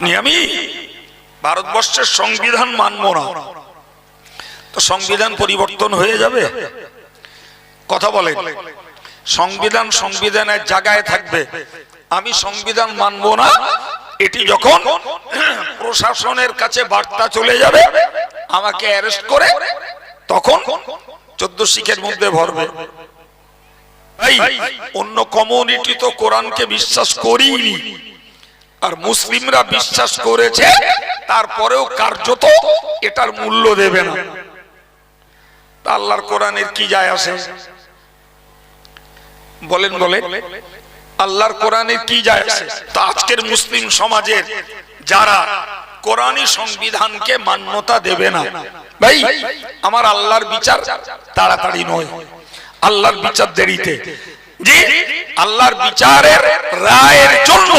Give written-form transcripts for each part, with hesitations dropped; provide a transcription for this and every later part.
আপনি আমি ভারতবর্ষের সংবিধান মানব না, তো সংবিধান পরিবর্তন হয়ে যাবে? কথা বলে, সংবিধান সংবিধানের জায়গায় থাকবে। আমি সংবিধান মানব না, এটি যখন প্রশাসনের কাছে বার্তা চলে যাবে, আমাকে অ্যারেস্ট করে তখন 14 শিখের মধ্যে ভরবে। অন্য কমিউনিটি তো কোরআনকে বিশ্বাস করিনি, আর মুসলিমরা বিশ্বাস করেছে, তারপরেও কার্যত এটার মূল্য দেবে না। আল্লাহর কোরআনের কি যায় আসে? বলেন বলেন, আল্লাহর কোরআনের কি যায় আসে? তো আজকের মুসলিম সমাজের যারা কোরআনী সংবিধানকে মান্যতা দেবে না, ভাই আমার আল্লাহর বিচার তাড়াতাড়ি নয়, আল্লাহর বিচার দেরিতে। যে আল্লাহর বিচারের রায়ের জন্য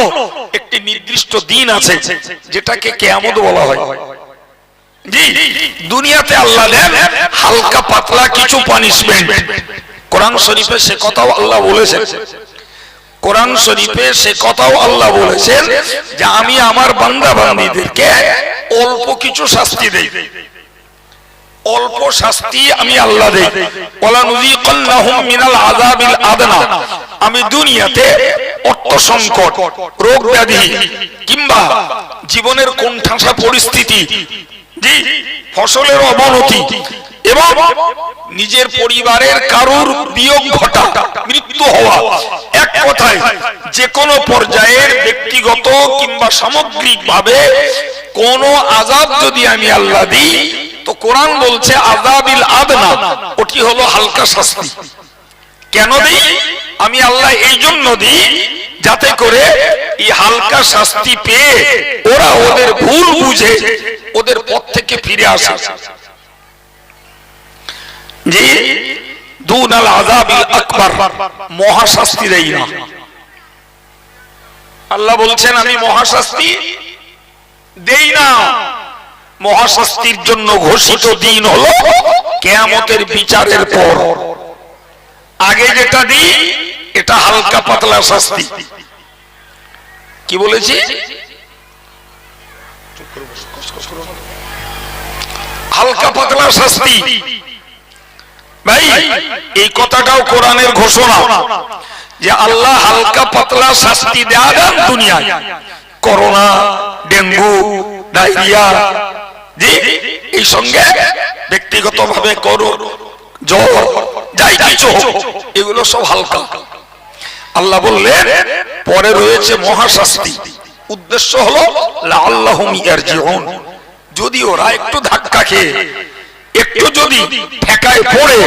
একটি নির্দিষ্ট দিন আছে, যেটাকে কিয়ামত বলা হয়। জি, দুনিয়াতে আল্লাহ দেন হালকা পাতলা কিছু পানিশমেন্ট। কোরআন শরীফে সে কথাও আল্লাহ বলেছেন, কোরআন শরীফে সে কথাও আল্লাহ বলেছেন যে আমি আমার বান্দা বান্দীদেরকে অল্প কিছু শাস্তি দেই, অল্প শাস্তি আমি আল্লাহ দেই। ওয়ালা নুযিকান্নাহুম মিনাল আযাবিল আদনা, আমি দুনিয়াতে অর্থ সংকট, রোগ ব্যাধি কিংবা জীবনের কোণঠাসা পরিস্থিতি, জি ফসলের অবনতি এবং নিজের পরিবারের কারুর বিয়োগ ঘটা, মৃত্যু হওয়া, এক কথায় যে কোনো পর্যায়ের ব্যক্তিগত কিংবা সামগ্রিকভাবে কোন আযাব যদি আমি আল্লাহ দিই, তো কোরআন বলছে আযাবিল আদনা, ওটি হলো হালকা শাস্তি। কেন দিই? আমি আল্লাহ এই জন্য দিই যাতে করে এই হালকা শাস্তি পেয়ে ওরা ওদের ভুল বুঝে ওদের পথ থেকে ফিরে আসে। জি, দুনাল আযাবিল আকবার, মহাশাস্তি দেই না। আল্লাহ বলছেন আমি মহাশাস্তি দেই না। মহাশাস্তির জন্য ঘোষিত দিন হলো কিয়ামতের বিচারের পর। আগে যেটা দিই এটা হালকা পাতলা শাস্তি। কি বলেছি? হালকা পাতলা শাস্তি। ভাই এই কথাটাও কোরআনের ঘোষণা যে আল্লাহ হালকা পাতলা শাস্তি দেয়া দেন দুনিয়ায়। করোনা, ডেঙ্গু, ডায়রিয়া, জি এই সঙ্গে ব্যক্তিগতভাবে করোনা, জ্বর, যাই কিছু এগুলো সব হালকা। আল্লাহ বললেন পরে রয়েছে মহাশাস্তি। উদ্দেশ্য হলো লাআল্লাহুম ইয়ারজিউন, যদি ওরা একটু ধাক্কা খেয়ে একটু যদি ঠেকায় পড়ে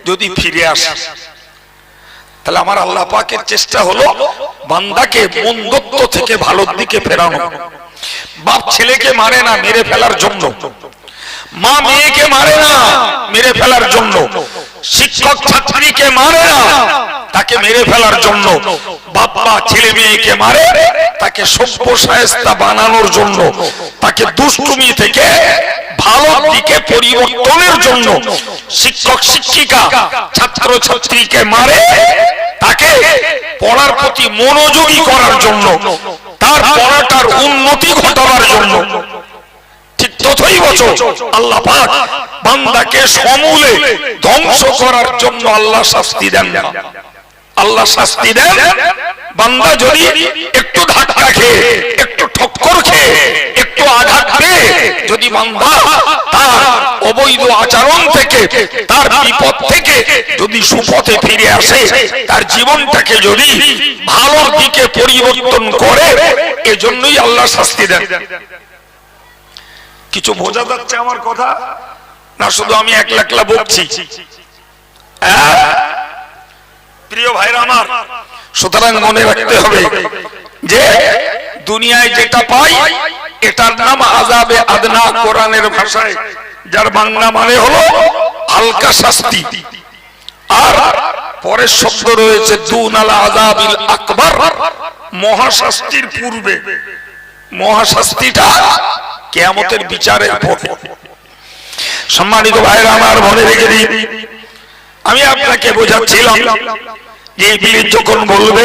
যদি ফিরে আসে। তাহলে আমার আল্লাহ পাকের চেষ্টা হলো বান্দাকে মন্দত্ব থেকে ভালোর দিকে ফেরানো। বাপ ছেলেকে মারে না মেরে ফেলার জন্য, মা মেয়েকে মারে না মেরে ফেলার জন্য, শিক্ষক ছাত্রীকে মারে না তাকে মেরে ফেলার জন্য, বাবা ছেলে মেয়েকে মারে তাকে সভ্য শায়েস্তা বানানোর জন্য, তাকে দুষ্টুমি থেকে ভালোর দিকে পরিবর্তনের জন্য। শিক্ষক শিক্ষিকা ছাত্র ছাত্রীকে মারে তাকে পড়ার প্রতি মনোযোগী করার জন্য, তার পড়াটার উন্নতি ঘটাবার জন্য। ঠিক ততই বছর আল্লাহ পাক বান্দাকে সমূলে ধ্বংস করার জন্য আল্লাহ শাস্তি দেন না। আল্লাহ শাস্তি দেন বান্দা যদি একটু ধাক্কা খেয়ে, একটু ঠক্কর খেয়ে, একটু আঘাত পেয়ে যদি বান্দা তার অবৈধ আচরণ থেকে, তার বিপদ থেকে যদি সুপথে ফিরে আসে, তার জীবনটাকে যদি ভালোর দিকে পরিবর্তন করে, এজন্যই আল্লাহ শাস্তি দেন। কিছু বোঝা যাচ্ছে আমার কথা না? শুধু আমি একলা একলা বলছি? প্রিয় ভাইরা আমার, সুতরাং মনে রাখতে হবে যে দুনিয়ায় যেটা পাই এটার নাম আযাবে আদনা কোরআনের ভাষায়, যার বাংলা মানে হলো হালকা শাস্তি। আর পরের শব্দ রয়েছে দুনাল আযাবিল আকবার, মহাশাস্তির পূর্বে। মহাশাস্তিটা কিয়ামতের বিচারের পর। সম্মানিত ভাইরা আমার, মনে রেখে দিন, আমি আপনাকে বোঝাচ্ছিলাম যে ইবলিস যখন বলবে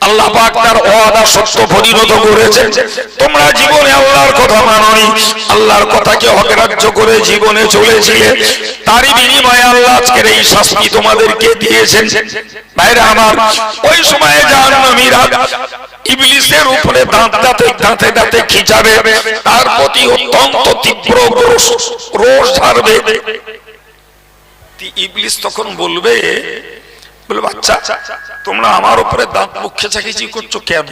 আল্লাহ পাক তার ওয়াদা সত্য পরিণত করেছেন। তোমরা জীবনে আল্লাহর কথা মানোনি, আল্লাহর কথাকে অগ্রাহ্য করে জীবনে চলেছিলে, তারই বিনিময়ে আল্লাহ আজকের এই শাস্তি তোমাদেরকে দিয়েছেন। ভাইরা আমার, ওই সময়ে জাহান্নামীরা ইবলিসের উপরে দাঁতে দাঁতে খিঁচাবে, তার প্রতি অত্যন্ত তীব্র রোষ ঝাড়বে। ইবলিস তখন বলবে, বাচ্চা তোমরা আমার উপরে দাঁত মুখ খেঁচাখিচি করছো কেন?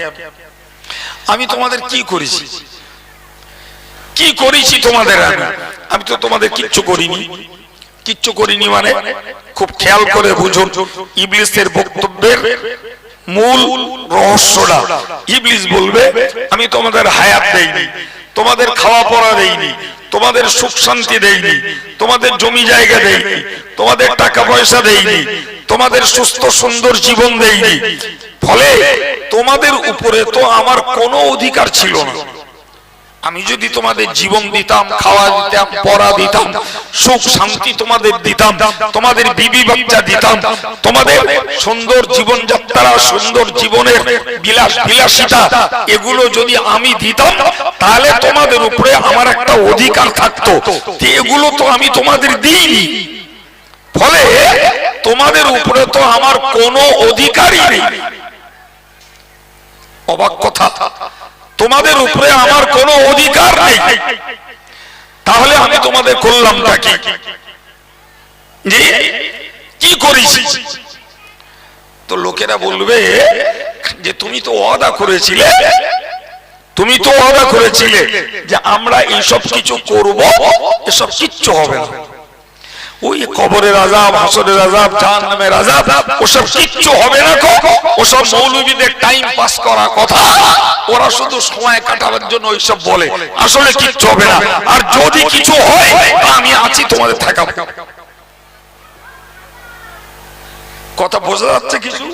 আমি তোমাদের কি করেছি? কি করেছি তোমাদের? আমি তো তোমাদের কিচ্ছু করিনি। কিচ্ছু করিনি মানে খুব খেয়াল করে বুঝুন ইবলিসের বক্তব্যের মূল রহস্যটা। ইবলিস বলবে, আমি তোমাদের হায়াত দেইনি, তোমাদের খাওয়া পড়া দেইনি, তোমাদের সুখ শান্তি দেইনি, তোমাদের জমি জায়গা দেইনি, তোমাদের টাকা পয়সা দেইনি, তোমাদের সুস্থ সুন্দর জীবন দেইনি, ফলে তোমাদের উপরে তো আমার কোনো অধিকার ছিল না। আমি যদি তোমাদের জীবন দিতাম, খাওয়া দিতাম, পড়া দিতাম, সুখ শান্তি তোমাদের দিতাম, তোমাদের বিবি বাচ্চা দিতাম, তোমাদের সুন্দর জীবনযাত্রা, সুন্দর জীবনের বিলাসিতা, এগুলো যদি আমি দিতাম, তাহলে তোমাদের উপরে আমার একটা অধিকার থাকতো। এগুলো তো আমি তোমাদের দিইনি, ফলে তোমাদের উপরে তো আমার কোনো অধিকারই নেই। অবাক কথা, তোমাদের উপরে আমার কোনো অধিকার নেই, তাহলে আমি তোমাদের করলামটা কি? যে কি করেছি? তো লোকেরা বলবে যে তুমি তো ওয়াদা করেছিলে, তুমি তো ওয়াদা করেছিলে যে আমরা এইসব কিছু করব, এসব কিচ্ছু হবে না। ওই কবরের আযাব, হাসরের আযাব, জাহান্নামের আযাব, ওসব কিচ্ছু হবে না। ওসব মৌলবীদের টাইম পাস করা কথা, ওরা শুধু সময় কাটাবার জন্য ওইসব বলে, আসলে কিচ্ছু হবে না। আর যদি কিছু হয় আমি আছি, তোমাদের থাকাবো। কথা বোঝা যাচ্ছে কিছু?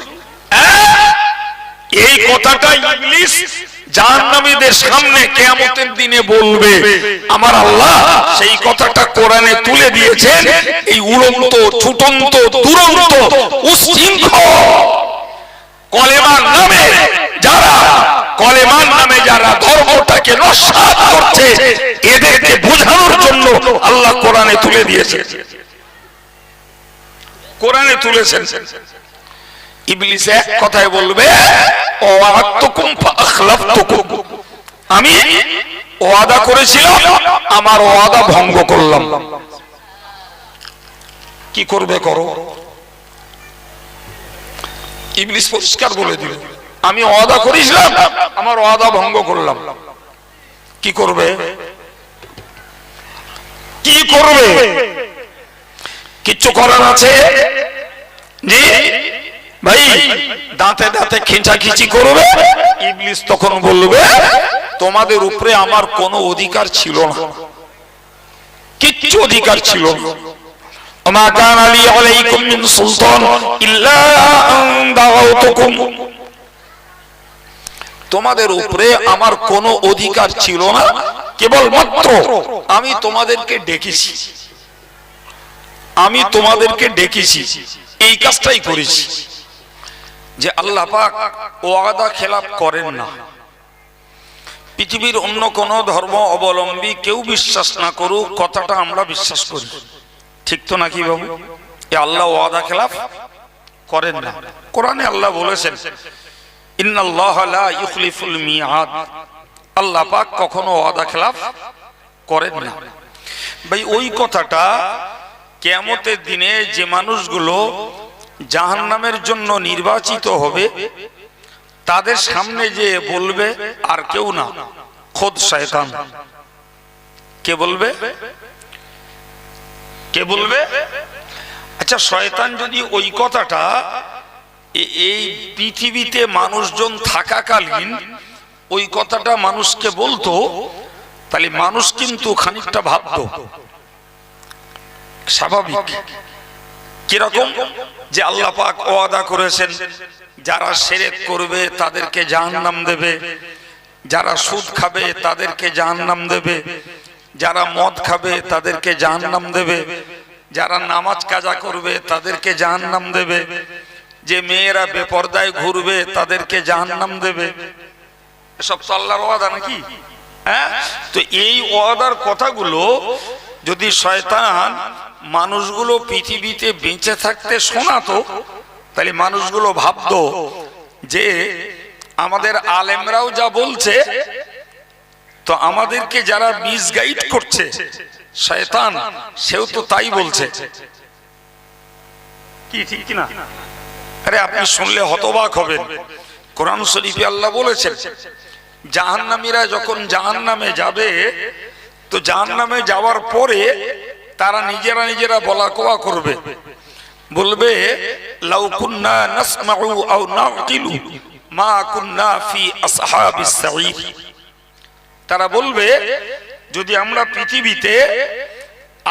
এই কথাটা ইবলিস জাহান্নামীদের সামনে কিয়ামতের দিনে বলবে। আমার আল্লাহ সেই কথাটা কোরআনে তুলে দিয়েছেন। এই উড়ন্ত, ছুটন্ত, দুরন্ত, উচ্ছৃঙ্খল কলেমার নামে যারা ধর্মটাকে নস্যাৎ করছে, এদেরকে বোঝানোর জন্য আল্লাহ কোরআনে তুলে দিয়েছে, কোরআনে তুলেছেন। ইবলিস এক কথায় বলবে, আমি ওয়াদা করেছিলাম, আমার ওয়াদা ভঙ্গ করলাম। কি করবে করো। ইবলিস পরিষ্কার বলে দিল, আমি ওয়াদা করেছিলাম, আমার ওয়াদা ভঙ্গ করলাম। কি করবে? কি করবে? কিচ্ছু করার আছে? জি ভাই, দাঁতে দাঁতে খিঁচাখিচি করবে। ইবলিস তখন বলবে, তোমাদের উপরে আমার কোনো অধিকার ছিল না, কিচ্ছু অধিকার ছিল না। ওমা কানা লি আলাইকুম মিন সুলতান ইল্লা আন দাওতুকুম, তোমাদের উপরে আমার কোনো অধিকার ছিল না, কেবলমাত্র আমি তোমাদেরকে ডেকেছি, আমি তোমাদেরকে ডেকেছি, এই কাজটাই করেছি। যে আল্লাহ পাক ওয়াদা খেলাপ করেন না। পৃথিবীর অন্য কোন ধর্ম অবলম্বী কেউ বিশ্বাস না করুক, কথাটা আমরা বিশ্বাস করি, ঠিক তো নাকি বাবু? আল্লাহ ওয়াদা খেলাপ করেন না। কোরআনে আল্লাহ বলেছেন, ইন্নাল্লাহা লা ইখলিফুল মিআদ, আল্লাহ পাক কখনো ওয়াদা খেলাপ করেন না। ভাই ওই কথাটা কিয়ামতের দিনে যে মানুষগুলো জাহান্নামের জন্য নির্বাচিত হবে, তাদের সামনে যে বলবে আর কেউ না, খোদ শয়তান। কে বলবে? কে বলবে? আচ্ছা, শয়তান যদি ওই কথাটা এই পৃথিবীতে মানুষজন থাকাকালীন ওই কথাটা মানুষকে বলতো, তাহলে মানুষ কিন্তু খানিকটা ভাবতো স্বাভাবিক। কিরকম? যে আল্লাহ পাক ওয়াদা করেছেন, যারা শিরক করবে তাদেরকে জাহান্নাম দেবে, যারা সুদ খাবে তাদেরকে জাহান্নাম দেবে, যারা মদ খাবে তাদেরকে জাহান্নাম দেবে, যারা নামাজ কাজা করবে তাদেরকে জাহান্নাম দেবে, যে মেয়েরা বেপরদায় ঘুরবে তাদেরকে জাহান্নাম দেবে, এসব তো আল্লাহর ওয়াদা নাকি? হ্যাঁ, তো এই ওয়াদার কথাগুলো যদি শয়তান মানুষগুলো পৃথিবীতে বেঁচে থাকতে শোনাতো, তাহলে মানুষগুলো ভাবতো যে আমাদের আলেমরাও যা বলছে, তো আমাদেরকে যারা মিসগাইড করছে শয়তান, সেও তো তাই বলছে। কি ঠিক না? আরে আপনি শুনলে হতবাক হবেন। কোরআন শরীফে আল্লাহ বলেছেন জাহান্নামীরা যখন জাহান্নামে যাবে, তো জাহান্নামে যাওয়ার পরে তারা নিজেরা নিজেরা বলা কোয়া করবে, বলবে লাউ কুন্না নাসমাউ আও নাকিলু মা কুন্না ফি আসহাবিস সাঈর। তারা বলবে যদি আমরা পৃথিবীতে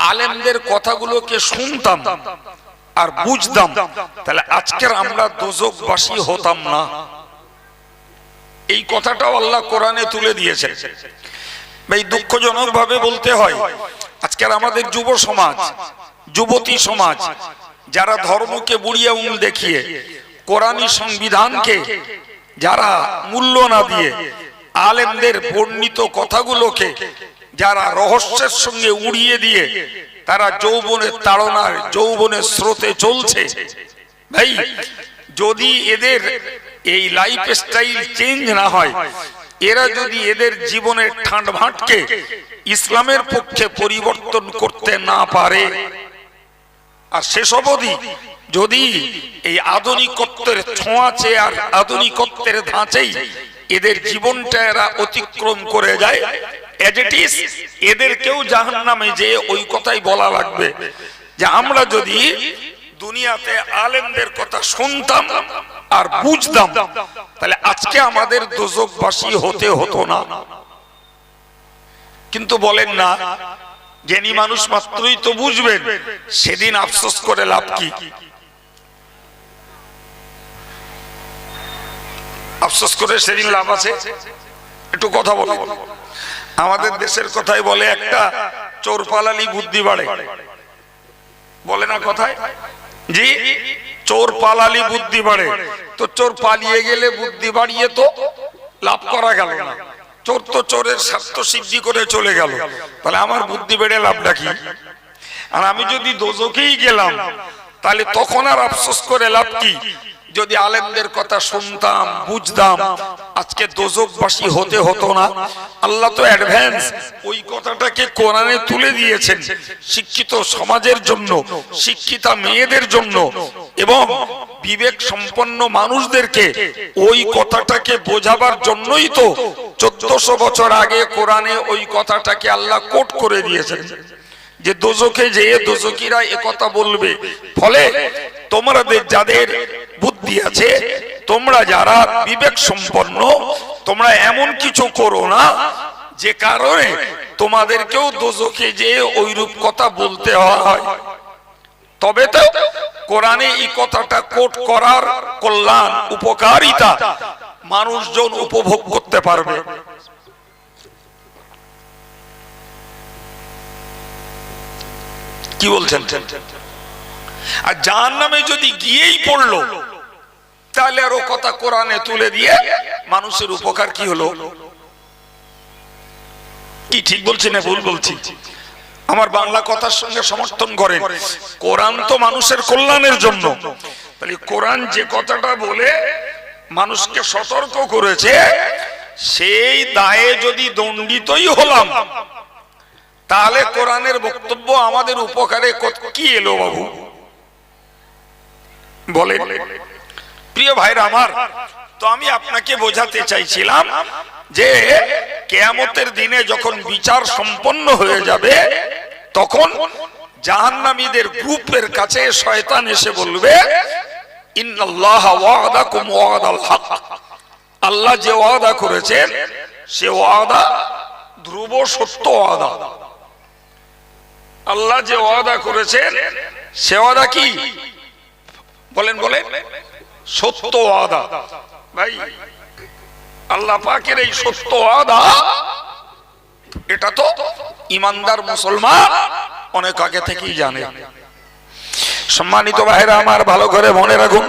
আলেমদের কথাগুলোকে শুনতাম আর বুঝতাম, তাহলে আজকের আমরা দোজখবাসী হতাম না। এই কথাটাও আল্লাহ কোরআনে তুলে দিয়েছেন। ভাই দুঃখজনক ভাবে বলতে হয়, আজকের আমাদের যুব সমাজ, যুবতী সমাজ, যারা ধর্মকে বুড়িয়ে আঙুল দেখিয়ে কোরআনী সংবিধানকে যারা মূল্য না দিয়ে আলেমদের বর্ণিত কথাগুলোকে যারা রহস্যের সঙ্গে উড়িয়ে দিয়ে তারা যৌবনের তাড়নার যৌবনের স্রোতে চলছে। ভাই যদি এদের এই লাইফ স্টাইল চেঞ্জ না হয়, এরা যদি এদের জীবনের ঠাঁটভাঁটকে ইসলামের পক্ষে পরিবর্তন করতে না পারে, আর শেষ অবধি যদি এই আধুনিকত্বের ছোঁয়াচে আর আধুনিকত্বের ধাঁচেই এদের জীবনটা এরা অতিক্রম করে যায়, এজ ইট ইজ এদেরকেও জাহান্নামে যে ওই কথাই বলা লাগবে যে আমরা যদি দুনিয়াতে আলেমদের কথা শুনতাম আর বুঝতাম, তাহলে আজকে আমাদের দোজখবাসী হতে হতো না। কিন্তু বলেন না, জ্ঞানী মানুষ মাত্রই তো বুঝবেন, সেদিন আফসোস করে লাভ কি? আফসোস করে সেদিন লাভ আছে? একটু কথা বলো। আমাদের দেশের কথাই বলে একটা চোর পালালি বুদ্ধি বাড়ে, বলে না কথায়? জি, চোর পালালি বুদ্ধি বাড়ে। তো চোর পালিয়ে গেলে বুদ্ধি বাড়িয়ে তো লাভ করা গেল না। চোর তো চোরের স্বার্থ সিদ্ধি করে চলে গেল, তাহলে আমার বুদ্ধি বেড়ে লাভটা কি? আর আমি যদি দোজখেই গেলাম, তাহলে তখন আর আফসোস করে লাভ কি? যদি আলেমদের কথা শুনতাম বুঝতাম, আজকে দোজখবাসী হতে হতো না। আল্লাহ তো অ্যাডভান্স ওই কথাটাকে কোরআনে তুলে দিয়েছেন শিক্ষিত সমাজের জন্য, শিক্ষিতা মেয়েদের জন্য এবং বিবেক সম্পন্ন মানুষদেরকে ওই কথাটাকে বোঝাবার জন্যই তো 1400 বছর আগে কোরআনে ওই কথাটাকে আল্লাহ কোট করে দিয়েছেন যে দোজখে যেয়ে দোজখীরা একথা বলবে। ফলে তোমাদের যাদের বুদ্ধি আছে, তোমরা যারা বিবেক সম্পন্ন, তোমরা এমন কিছু করো না যে কারণে তোমাদেরকেও দোজখে যেয়ে ওইরূপ কথা বলতে হয়। তবে তো কোরআনে এই কথাটা কোট করার কল্যাণ উপকারিতা মানুষজন উপভোগ করতে পারবে। কি বলছেন? আর জাহান্নামে যদি গিয়েই পড়লো, তাহলে আরো কথা কোরআনে তুলে দিয়ে মানুষের উপকার কি হলো? কি ঠিক বলছি না ভুল বলছি? আমার বাংলা কথার সঙ্গে সমর্থন করেন। কোরআন তো মানুষের কল্যাণের জন্য, তাহলে কোরআন যে কথাটা বলে মানুষকে সতর্ক করেছে, সেই দায়ে যদি দণ্ডিতই হলাম, তাহলে কোরআনের বক্তব্য আমাদের উপকারে কি এলো বাবু? বলে প্রিয় ভাইরা আমার, তো আমি আপনাকে বোঝাতে চাইছিলাম যে কিয়ামতের দিনে যখন বিচার সম্পন্ন হয়ে যাবে, তখন জাহান্নামীদের গ্রুপের কাছে শয়তান এসে বলবে ইন্নাল্লাহা ওয়াদাকুম ওয়াদাল হক, আল্লাহ যে ওয়াদা করেছেন সে ওয়াদা ধ্রুব সত্য ওয়াদা। আল্লাহ যে ওয়াদা করেছেন সে ওয়াদা কি? বলেন বলেন, সত্য ওয়াদা। ভাই আল্লাহ পাকের এই সত্য ওয়াদা, এটা তো ইমানদার মুসলমান অনেক আগে থেকেই জানে। সম্মানিত ভাইরা আমার, ভালো করে মনে রাখুন,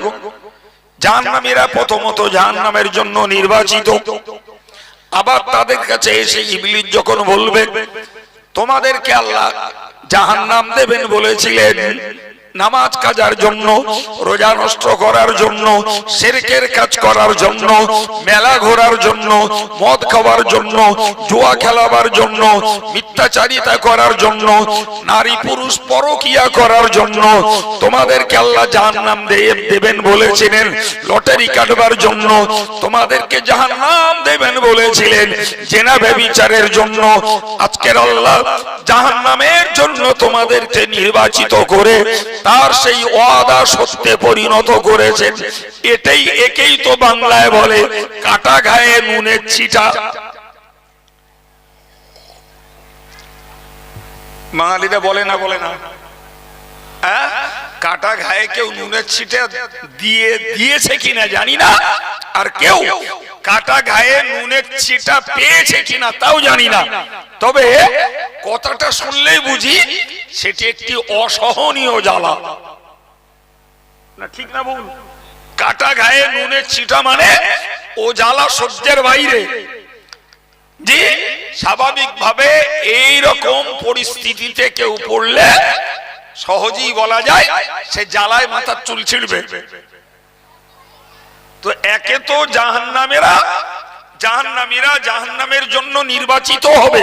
জাহান্নামীরা প্রথমত জাহান্নামের জন্য নির্বাচিত। আবার তাদের কাছে এসে ইবলিস যখন বলবে তোমাদেরকে আল্লাহ জাহান্নাম দেবেন বলেছিলেন নামাজ কাজার জন্য, রোজা নষ্ট করার জন্য, শিরকের কাজ করার জন্য, মেলা ঘোরার জন্য, মদ খাওয়ার জন্য, জুয়া খেলাবার জন্য, মিথ্যাচারিতা করার জন্য, নারী পুরুষ পরকিয়া করার জন্য তোমাদেরকে আল্লাহ জাহান্নাম দেবেন বলেছিলেন। লটারি কাটবার জন্য তোমাদেরকে জাহান্নাম দেবেন বলেছিলেন। জেনা ব্যভিচারের জন্য আজকের আল্লাহ জাহান্নামের জন্য তোমাদেরকে নির্বাচিত করে তার সেই ওয়াদা সত্যে পরিণত করেছেন। একেই তো বাংলায় বলে কাটা গায়ে নুনের ছিটা। বাঙালিরা বলে না কাটা গায়ে কেউ নুনের ছিটা দিয়েছে কিনা জানি না, আর কেউ কাটা গায়ে নুনের ছিটা পেয়েছে কিনা তাও জানি না। তবে কথাটা শুনলেই বুঝি সেটি একটি অসহনীয় জ্বালা, না ঠিক না বল? কাটা গায়ে নুনের ছিটা মানে ও জ্বালা সহ্যের বাইরে। যে স্বাভাবিকভাবে এই রকম পরিস্থিতিতে কেউ পড়লে সহজেই বলা যায় সে জ্বালায় মাথার চুল ছিঁড়বে। তো একে তো জাহান্নামীরা জাহান্নামের জন্য নির্বাচিত হবে,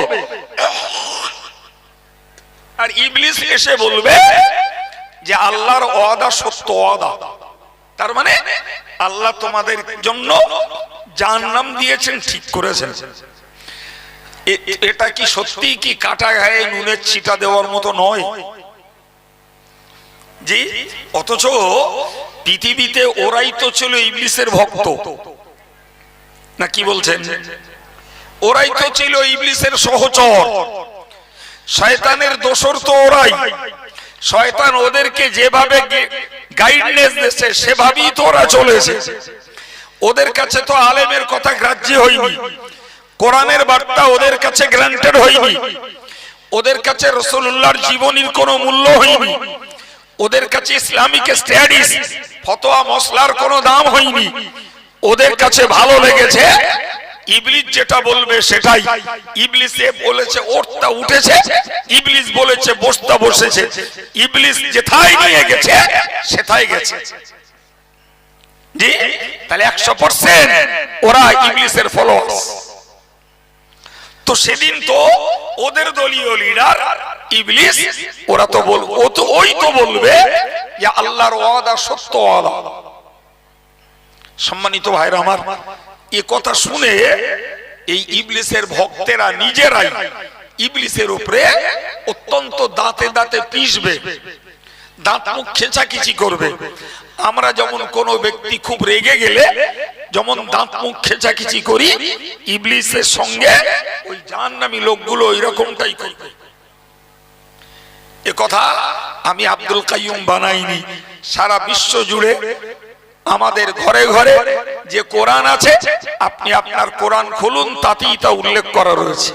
আর ইবলিস এসে বলবে যে আল্লাহর ওয়াদা সত্য ওয়াদা। তার মানে আল্লাহ তোমাদের জন্য জাহান্নাম দিয়েছেন, ঠিক করেছেন। এটা কি সত্যি কি কাটা গায়ে নুনের ছিটা দেওয়ার মতো নয়? জি, অথচ পৃথিবীতে ওরাই তো ছিল ইবলিসের ভক্ত, না কি বলছেন? ওরাই তো ছিল ইবলিসের সহচর, শয়তানের দোসর তো ওরাই। শয়তান ওদেরকে যেভাবে গাইডনেস দিয়েছে সেভাবেই তো ওরা চলেছে। ওদের কাছে তো আলেমের কথা গ্রাহ্য হয়নি, কোরআনের বার্তা ওদের কাছে গ্রান্টেড হয়নি, ওদের কাছে রাসূলুল্লাহর জীবনীর কোনো মূল্য হয়নি, ওদের কাছে ইসলামিক স্টাডিজ ফতোয়া মসলার কোনো দাম হয়নি। ওদের কাছে ভালো লেগেছে ইবলিস যেটা বলবে সেটাই। ইবলিসে বলেছে ওঠতা উঠেছে, ইবলিস বলেছে বসতা বসেছে, ইবলিস যেথায় নিয়ে গেছে সেথায় গেছে। জি, তাহলে 100% ওরা ইবলিসের ফলোয়ার্স। তো সেদিন তো ওদের দলীয় লিডার ইবলিস, ওরা তো ওই তো বলবে যে আল্লাহর ওয়াদা সত্য ওয়াদা। সম্মানিত ভাইরা আমার, এই কথা শুনে এই ইবলিসের ভক্তেরা নিজেরাই ইবলিসের উপরে অত্যন্ত দাঁতে দাঁতে পিষবে, দাঁত মুখ খেঁচাখিচি করবে। আমরা যেমন কোনো ব্যক্তি খুব রেগে গেলে যেমন দাঁত মুখ খেঁচাখিচি করি, ইবলিসের সঙ্গে ওই জাহান্নামী লোকগুলো এরকমটাই করবে। এ কথা আমি আব্দুল কাইয়ুম বানাইনি, সারা বিশ্ব জুড়ে আমাদের ঘরে ঘরে যে কোরআন আছে, আপনি আপনার কোরআন খুলুন, তাতেই তা উল্লেখ করা রয়েছে।